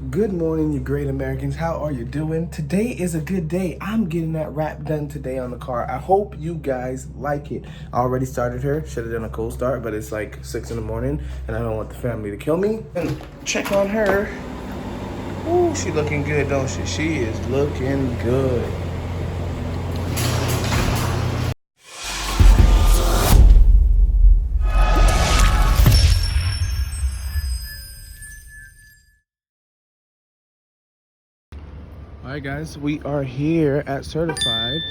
Good morning, you great Americans. How are you doing? Today is a good day. I'm getting that wrap done today on the car. I hope you guys like it. I already started her. Should have done a cold start, but it's like 6 in the morning and I don't want the family to kill me. And check on her. Ooh, she looking good, don't she? She is looking good. All right, guys, we are here at Certified.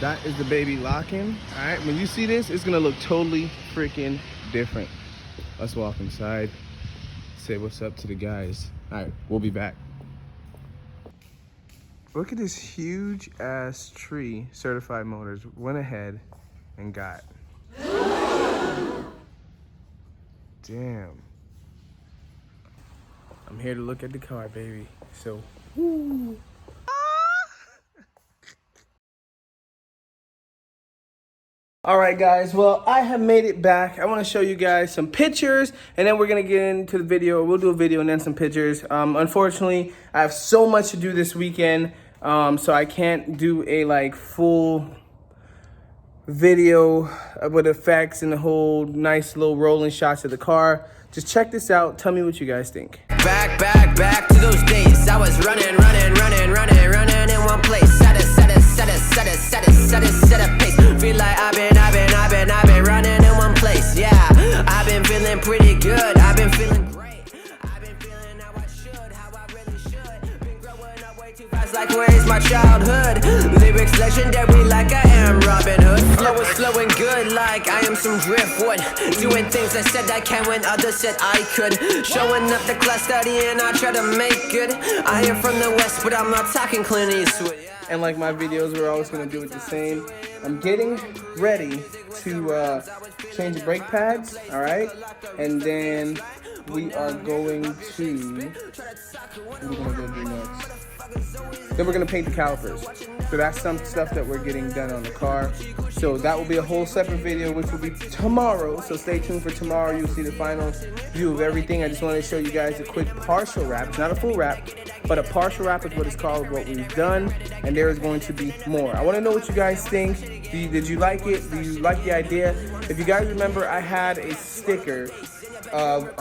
That is the baby locking. All right, when you see this, it's gonna look totally freaking different. Let's walk inside, say what's up to the guys. All right, we'll be back. Look at this huge ass tree Certified Motors went ahead and got. Damn. I'm here to look at the car, baby. So, woo. All right, guys, well, I have made it back. I want to show you guys some pictures, and then we're going to get into the video. We'll do a video and then some pictures. Unfortunately, I have so much to do this weekend, so I can't do a full video with effects and the whole nice little rolling shots of the car. Just check this out. Tell me what you guys think. Back to those days. I was running in one place. Set a pace. Feel like I've been running in one place. Yeah, I've been feeling pretty good. I've been feeling great. I've been feeling how I should, how I really should. Been growing up way too fast, like where's my childhood? Lyrics legendary, like I am Robin Hood. Flow is flowing good, like I am some driftwood. Doing things I said I can when others said I could. Showing up the class studying, I try to make good. I am from the West, but I'm not talking Clint Eastwood. And like my videos, we're always going to do it the same. I'm getting ready to change the brake pads, all right? And then we are going to, what are we going to do next? Then we're going to paint the calipers. So that's some stuff that we're getting done on the car. So that will be a whole separate video, which will be tomorrow. So stay tuned for tomorrow. You'll see the final view of everything. I just wanted to show you guys a quick partial wrap. It's not a full wrap, but a partial wrap is what it's called, what we've done. And there is going to be more. I want to know what you guys think. Did you like it? Do you like the idea? If you guys remember, I had a sticker of,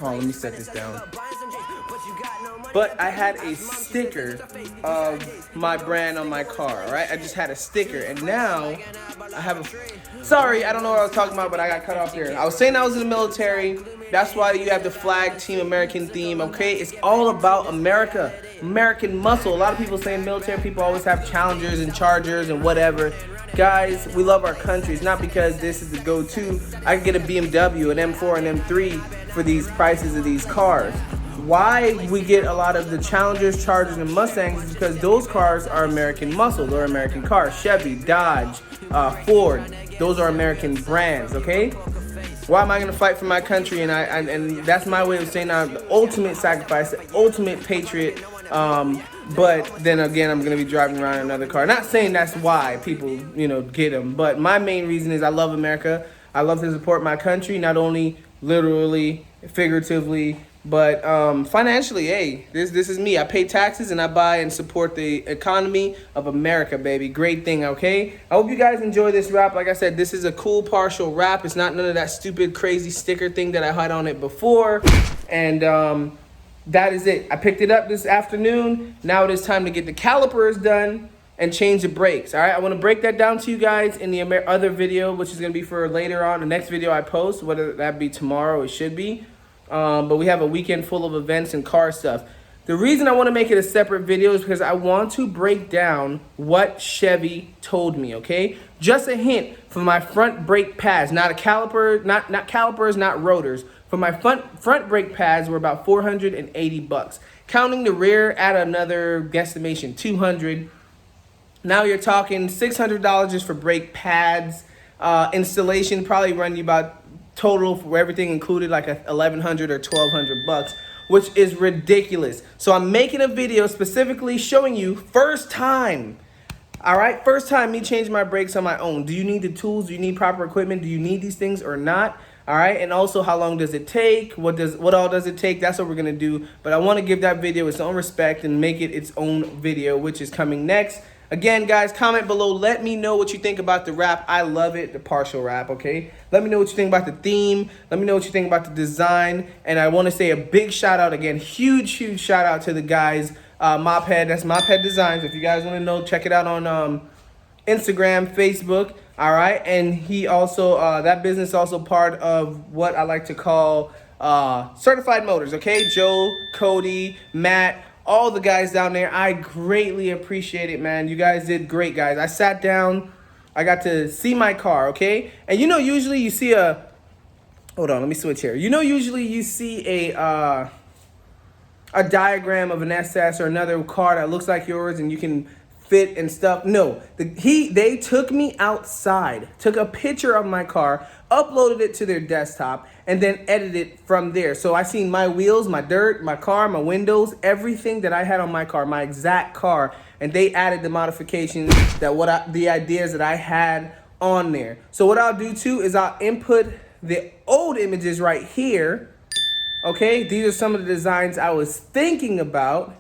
let me set this down. But I had a sticker of my brand on my car, all right? I just had a sticker, and now I have a... Sorry, I don't know what I was talking about, but I got cut off here. I was saying I was in the military. That's why you have the flag, Team American theme, okay? It's all about America, American muscle. A lot of people saying military people always have Challengers and Chargers and whatever. Guys, we love our country. It's not because this is the go-to. I can get a BMW, an M4, and M3 for these prices of these cars. Why we get a lot of the Challengers, Chargers, and Mustangs is because those cars are American muscle. They're American cars. Chevy, Dodge, Ford. Those are American brands, okay? Why am I going to fight for my country? And that's my way of saying I'm the ultimate sacrifice, the ultimate patriot. But then again, I'm going to be driving around in another car. Not saying that's why people, get them. But my main reason is I love America. I love to support my country, not only literally, figuratively, but financially. Hey, this is me. I pay taxes and I buy and support the economy of America, baby. Great thing, okay? I hope you guys enjoy this wrap. Like I said, this is a cool partial wrap. It's not none of that stupid crazy sticker thing that I had on it before. And that is it. I picked it up this afternoon. Now it is time to get the calipers done and change the brakes. All right, I want to break that down to you guys in the other video, which is going to be for later on. The next video I post, whether that be tomorrow, it should be. But we have a weekend full of events and car stuff. The reason I want to make it a separate video is because I want to break down what Chevy told me, okay? Just a hint, for my front brake pads, not a caliper, not calipers, not rotors. For my front brake pads were about $480. Counting the rear at another guesstimation, $200. Now you're talking $600 just for brake pads. Installation probably run you about total for everything included like $1,100 or $1,200, which is ridiculous. So I'm making a video specifically showing you first time. All right, first time me changing my brakes on my own. Do you need the tools? Do you need proper equipment? Do you need these things or not? All right, and also how long does it take? What all does it take? That's what we're gonna do. But I want to give that video its own respect and make it its own video, which is coming next. Again, guys, comment below. Let me know what you think about the wrap. I love it, the partial wrap, okay? Let me know what you think about the theme. Let me know what you think about the design. And I want to say a big shout out again, huge shout out to the guys, Mophead. That's Mophead Designs. If you guys want to know, check it out on Instagram, Facebook. All right, and he also that business also part of what I like to call Certified Motors. Okay, Joe, Cody, Matt, all the guys down there. I greatly appreciate it, man. You guys did great, guys. I sat down, I got to see my car. Okay, and you know, usually you see a. Hold on, let me switch here. You know, usually you see a diagram of an s.s or another car that looks like yours, and you can fit and stuff. No, they took me outside, took a picture of my car, uploaded it to their desktop, and then edited it from there. So I seen my wheels, my dirt, my car, my windows, everything that I had on my car, my exact car, and they added the modifications the ideas that I had on there. So what I'll do too is I'll input the old images right here. Okay, these are some of the designs I was thinking about,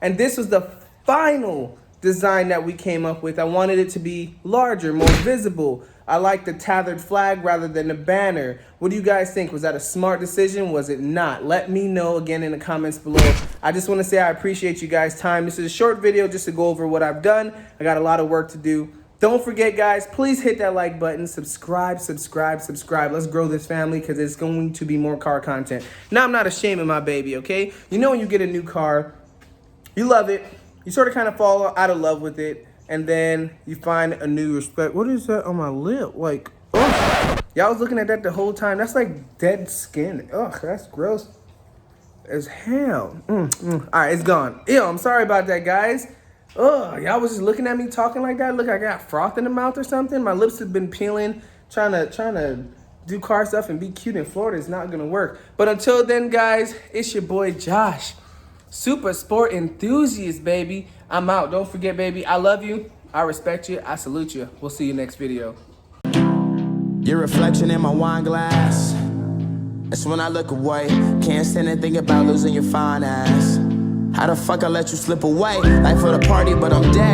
and this was the final design that we came up with. I wanted it to be larger, more visible. I like the tethered flag rather than the banner. What do you guys think? Was that a smart decision? Was it not? Let me know again in the comments below. I just want to say I appreciate you guys' time. This is a short video just to go over what I've done. I got a lot of work to do. Don't forget, guys, please hit that like button, subscribe. Let's grow this family because it's going to be more car content. Now, I'm not ashamed of my baby, okay? You know when you get a new car, you love it. You sort of kind of fall out of love with it, and then you find a new respect. What is that on my lip? Like, ugh. Y'all was looking at that the whole time. That's like dead skin. Ugh, that's gross as hell. All right, it's gone. Ew, I'm sorry about that, guys. Ugh, y'all was just looking at me talking like that. Look, I got froth in the mouth or something. My lips have been peeling, trying to do car stuff and be cute in Florida. It's not gonna work. But until then, guys, it's your boy Josh. Super sport enthusiast, baby. I'm out. Don't forget, baby, I love you. I respect you. I salute you. We'll see you next video. Your reflection in my wine glass. That's when I look away. Can't stand and think about losing your fine ass. How the fuck I let you slip away? Life for the party, but I'm dead.